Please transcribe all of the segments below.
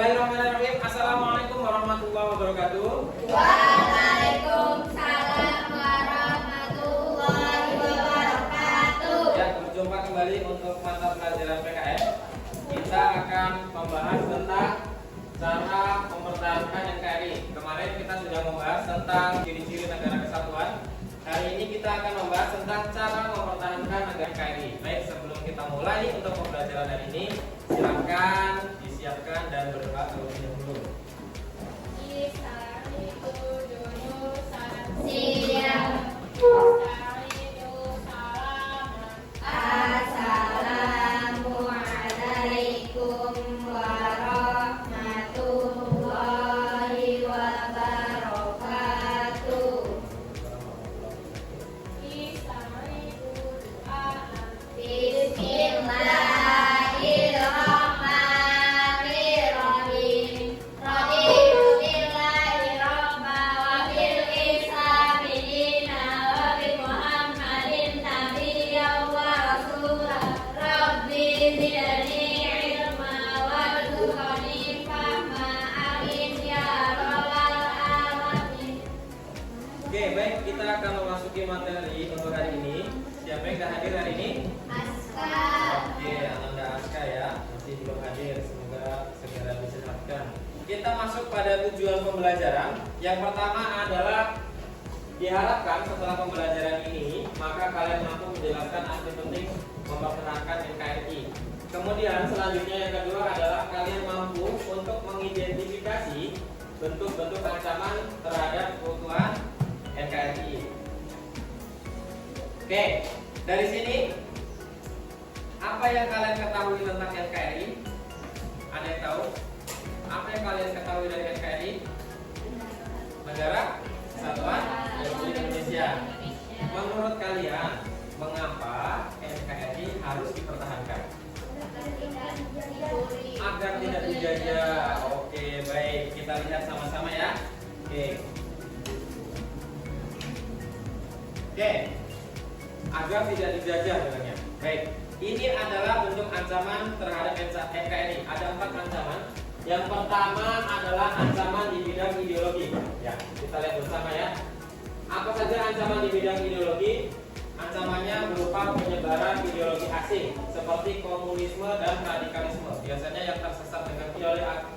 Bismillahirrahmanirrahim. Assalamualaikum warahmatullahi wabarakatuh. Waalaikumsalam warahmatullahi wabarakatuh. Ya, berjumpa kembali untuk mata pelajaran PKN. Kita akan membahas tentang cara mempertahankan NKRI. Kemarin kita sudah membahas tentang ciri-ciri negara kesatuan. Hari ini kita akan membahas tentang cara mempertahankan negara NKRI. Baik, sebelum kita mulai untuk pembelajaran hari ini, silakan disiapkan dan berdoa terlebih dahulu. Assalamualaikum warahmatullahi wabarakatuh. Bismillahirrahmanirrahim. Raditu billahi rabba wa bil islami dinan wa bi Muhammadin nabiyyan wa rasulah. Rabbi zidni ilma warzuqni fahma amin ya rabbal alamin. Oke, baik, kita akan memasuki materi untuk hari ini. Siapa yang sudah hadir hari ini? Oke, Ananda Aska ya, masih belum hadir. Semoga segera disehatkan. Kita masuk pada tujuan pembelajaran. Yang pertama adalah diharapkan setelah pembelajaran ini, maka kalian mampu menjelaskan arti penting mempertahankan NKRI. Kemudian selanjutnya yang kedua adalah kalian mampu untuk mengidentifikasi bentuk-bentuk ancaman terhadap keutuhan NKRI. Oke, dari sini apa yang kalian ketahui tentang NKRI? Ada yang tahu? Apa yang kalian ketahui dari NKRI? Negara Kesatuan Republik Indonesia. Menurut kalian, mengapa NKRI harus dipertahankan? Agar tidak dijajah. Oke, baik, kita lihat sama-sama ya. Oke, agar tidak dijajah katanya. Baik, ini adalah bentuk ancaman terhadap NKRI. Ada 4 ancaman. Yang pertama adalah ancaman di bidang ideologi. Ya, kita lihat bersama ya. Apa saja ancaman di bidang ideologi? Ancamannya berupa penyebaran ideologi asing seperti komunisme dan radikalisme. Biasanya yang tersesat dengan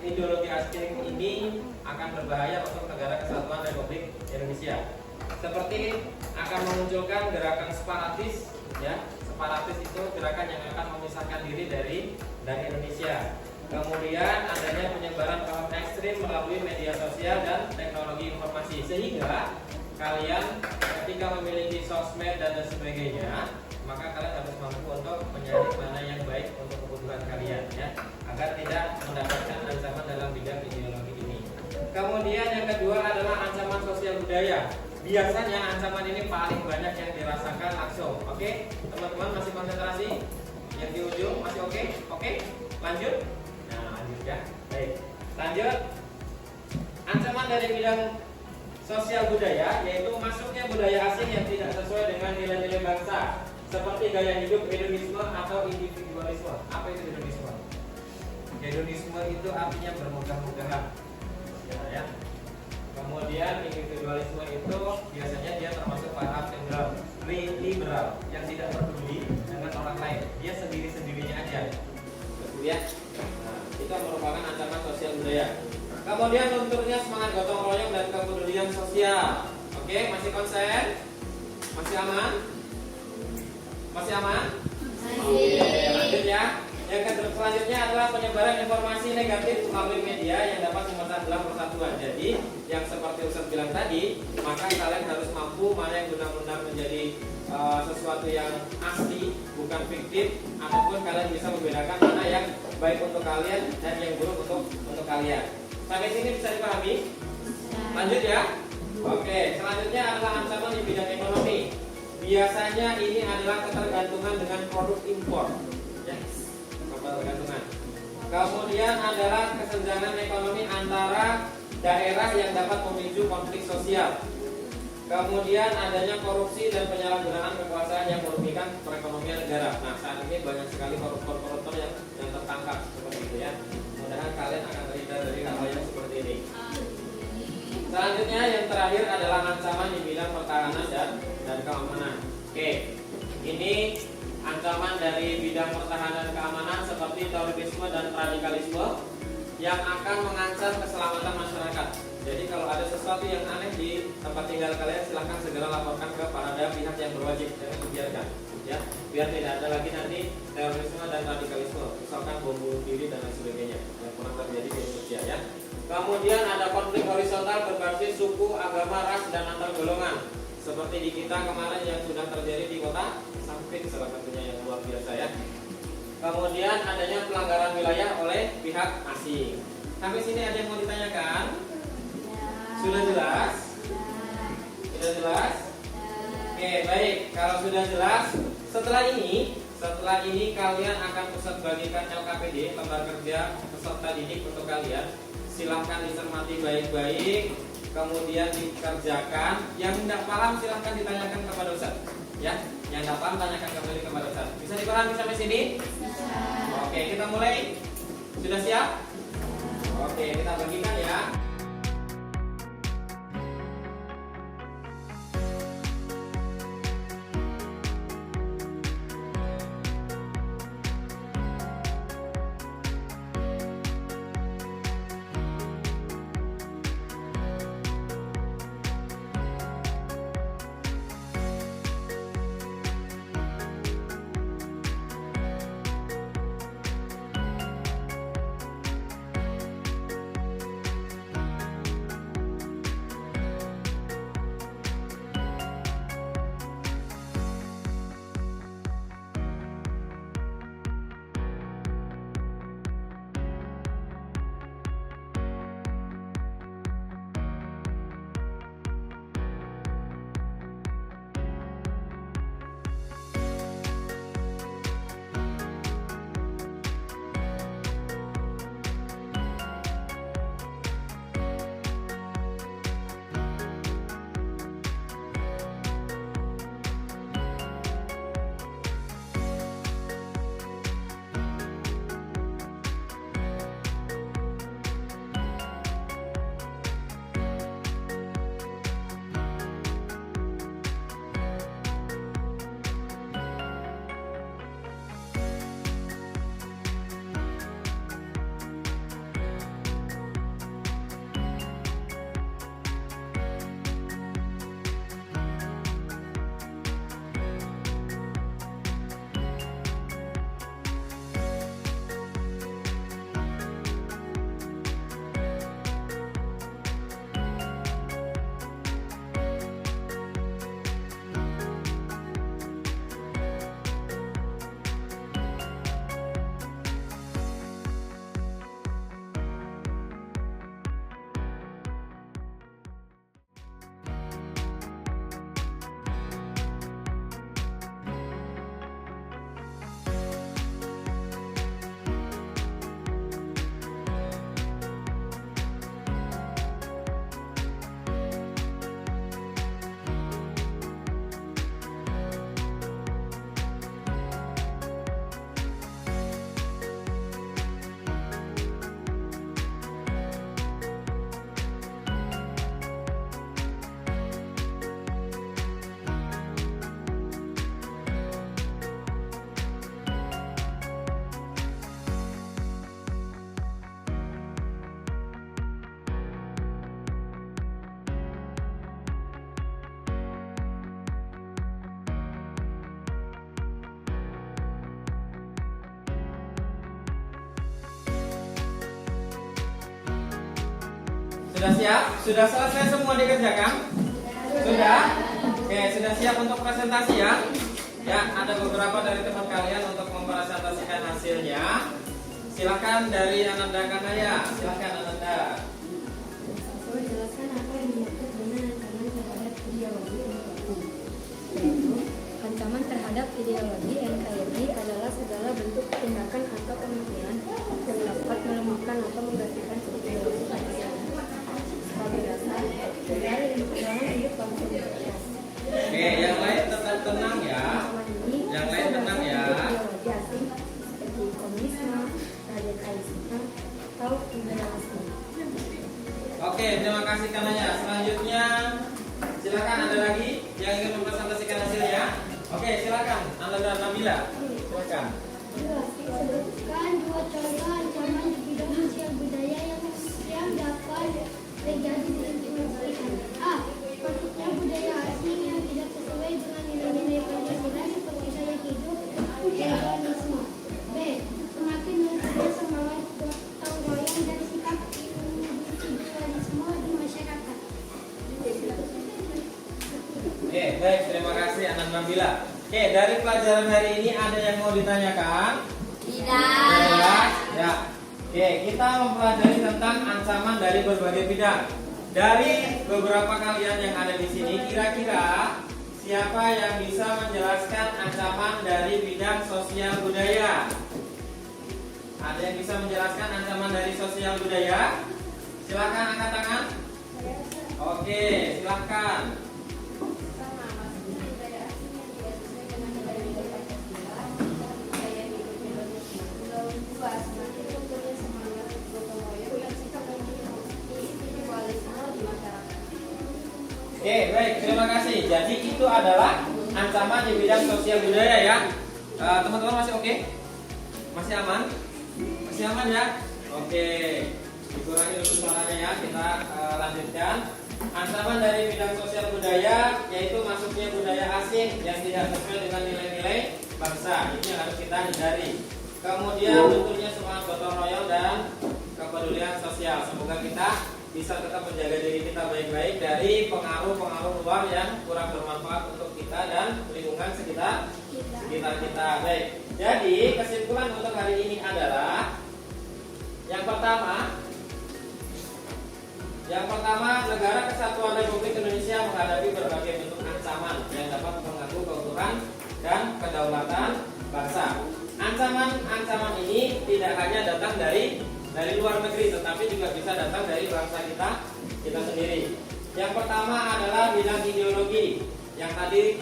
ideologi asing ini akan berbahaya untuk negara kesatuan Republik Indonesia. Seperti akan memunculkan gerakan separatis, ya. Separatis itu gerakan yang akan memisahkan diri dari Indonesia. Kemudian adanya penyebaran paham ekstrim melalui media sosial dan teknologi informasi, sehingga kalian ketika memiliki sosmed dan sebagainya, maka kalian harus mampu untuk menyaring mana yang baik untuk kebutuhan kalian, ya, agar tidak mendapatkan ancaman dalam bidang ideologi ini. Kemudian yang kedua adalah ancaman sosial budaya. Biasanya ancaman ini paling banyak yang dirasakan langsung. Oke, teman-teman masih konsentrasi? Yang di ujung masih oke? Oke, lanjut. Nah, lanjut ya. Baik, lanjut. Ancaman dari bidang sosial budaya yaitu masuknya budaya asing yang tidak sesuai dengan nilai-nilai bangsa, seperti gaya hidup hedonisme atau individualisme. Apa itu hedonisme? Hedonisme itu artinya bermegah-megahan, ya. Kemudian individualisme itu biasanya dia termasuk paham liberal yang tidak peduli dengan orang lain. Dia sendiri-sendirinya aja. Betul ya? Nah, itu merupakan ancaman sosial budaya. Kemudian lunturnya semangat gotong royong dan kepedulian sosial. Oke, masih konsen? Masih aman? Masih aman? Oke, lanjut ya. Yang selanjutnya adalah penyebaran informasi negatif melalui media yang dapat memecah belah persatuan. Jadi, yang seperti Ustaz bilang tadi, maka kalian harus mampu mana yang benar-benar menjadi sesuatu yang asli, bukan fiktif, ataupun kalian bisa membedakan mana yang baik untuk kalian dan yang buruk untuk kalian. Sampai sini bisa dipahami? Lanjut ya. Oke, selanjutnya adalah ancaman di bidang ekonomi. Biasanya ini adalah ketergantungan dengan produk impor. Ya, ketergantungan. Kemudian adalah kesenjangan ekonomi antara daerah yang dapat memicu konflik sosial. Kemudian adanya korupsi dan penyalahgunaan kekuasaan yang merugikan perekonomian negara. Nah, saat ini banyak sekali koruptor yang tertangkap seperti itu ya. Mudah-mudahan kalian akan terhindar Selanjutnya yang terakhir adalah ancaman di bidang pertahanan dan keamanan. Oke, ini ancaman dari bidang pertahanan dan keamanan seperti terorisme dan radikalisme yang akan mengancam keselamatan masyarakat. Jadi kalau ada sesuatu yang aneh di tempat tinggal kalian, silahkan segera laporkan kepada pihak yang berwajib, jangan dibiarkan, ya, biar tidak ada lagi nanti terorisme dan radikalisme, misalkan bom bunuh diri dan lain sebagainya yang pernah terjadi di Indonesia, ya. Kemudian ada konflik horizontal berbasis suku, agama, ras, dan antar golongan, seperti di kita kemarin yang sudah terjadi di kota Sampit, salah satunya yang luar biasa, ya. Kemudian adanya pelanggaran wilayah oleh pihak asing. Sampai sini ada yang mau ditanyakan? Sudah jelas? Sudah jelas? Oke, baik. Kalau sudah jelas, setelah ini kalian akan Ustaz bagikan LKPD, lembar kerja peserta didik untuk kalian. Silahkan dicermati baik-baik, kemudian dikerjakan. Yang tidak paham silahkan ditanyakan kepada Ustaz, ya. Yang tidak paham tanyakan kembali kepada Ustaz. Bisa dipahami sampai sini? Oke, kita mulai. Sudah siap? Oke, kita bagikan ya. Sudah siap? Sudah selesai semua dikerjakan? Sudah? Oke, sudah siap untuk presentasi ya? Ya, ada beberapa dari teman kalian untuk mempresentasikan hasilnya. Silakan dari Ananda Kanaya. Silakan Ananda. Jelaskan apa yang dimaksud dengan ancaman terhadap ideologi NKRI. Yaitu, ancaman terhadap ideologi NKRI adalah segala bentuk tindakan atau pemikiran yang dapat melemahkan atau menggantikan ideologi Pancasila sebagai dasar dalam hidup bangsa Indonesia. Oke, yang lain tetap tenang ya. Yang lain tenang ya. Ideologi asing seperti komunisme, radikalisme, atau imperialisme. Oke. Oke, terima kasih kananya. Selanjutnya, silakan ada lagi yang ingin mempresentasikan hasilnya. Oke, silakan. Anda dan Nabila. Silakan. Sebutkan dua contoh ancaman di bidang sosial budaya yang dapat terjadi di lingkungan sekitar. A. Masuknya budaya asing yang tidak sesuai dengan nilai-nilai Pancasila seperti gaya hidup hedonisme. B. Semakin munculnya semangat gotong royong dan sikap individualisme di masyarakat. Oke, baik. Terima kasih Anak Nabila. Oke, dari pelajaran hari ini ada yang mau ditanyakan? Tidak. Ya. Oke, kita mempelajari tentang ancaman dari berbagai bidang. Dari beberapa kalian yang ada di sini, kira-kira siapa yang bisa menjelaskan ancaman dari bidang sosial budaya? Ada yang bisa menjelaskan ancaman dari sosial budaya? Silakan angkat tangan. Oke, silakan. Oke, baik, terima kasih. Jadi itu adalah ancaman di bidang sosial budaya ya. Teman-teman masih oke? Masih aman? Masih aman ya? Oke. Dikurangi dulu suaranya ya. Kita lanjutkan. Ancaman dari bidang sosial budaya yaitu masuknya budaya asing yang tidak sesuai dengan nilai-nilai bangsa. Ini yang harus kita hindari. Kemudian tentunya semangat gotong royong dan kepedulian sosial. Semoga kita bisa tetap menjaga diri kita baik-baik dari pengaruh-pengaruh luar yang kurang bermanfaat untuk kita dan lingkungan sekitar kita. Baik. Jadi kesimpulan untuk hari ini adalah yang pertama, negara kesatuan Republik Indonesia menghadapi berbagai bentuk ancaman yang dapat mengganggu keutuhan dan kedaulatan bangsa. Ancaman ini tidak hanya datang dari luar negeri, tetapi juga bisa datang dari bangsa kita sendiri. Yang pertama adalah bidang ideologi yang tadi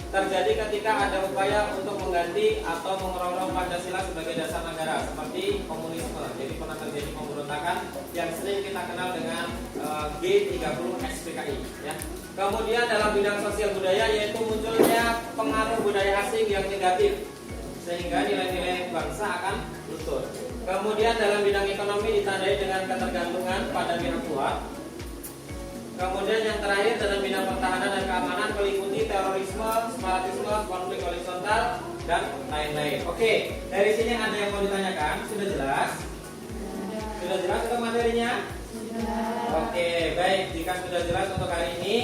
terjadi ketika ada upaya untuk mengganti atau mengerongrong Pancasila sebagai dasar negara seperti komunisme. Jadi pernah terjadi pemberontakan yang sering kita kenal dengan G30 SPKI ya. Kemudian dalam bidang sosial budaya yaitu munculnya pengaruh budaya asing yang negatif sehingga nilai-nilai bangsa akan luntur. Kemudian dalam bidang ekonomi ditandai dengan ketergantungan pada pihak luar. Kemudian yang terakhir dalam bidang pertahanan dan keamanan meliputi terorisme, separatisme, konflik horizontal dan lain-lain. Oke, dari sini ada yang mau ditanyakan? Sudah jelas? Sudah jelas untuk materinya? Oke, baik. Jika sudah jelas untuk hari ini,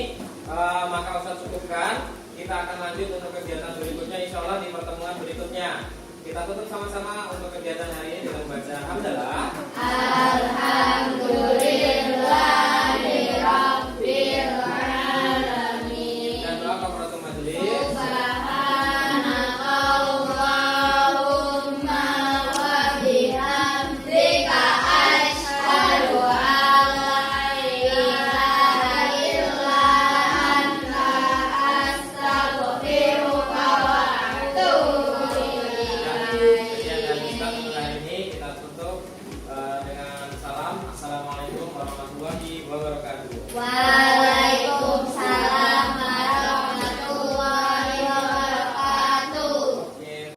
maka Ustaz cukupkan. Kita akan lanjut untuk kegiatan berikutnya, insya Allah di pertemuan berikutnya. Kita tutup sama-sama untuk kegiatan hari ini dengan baca hamdalah.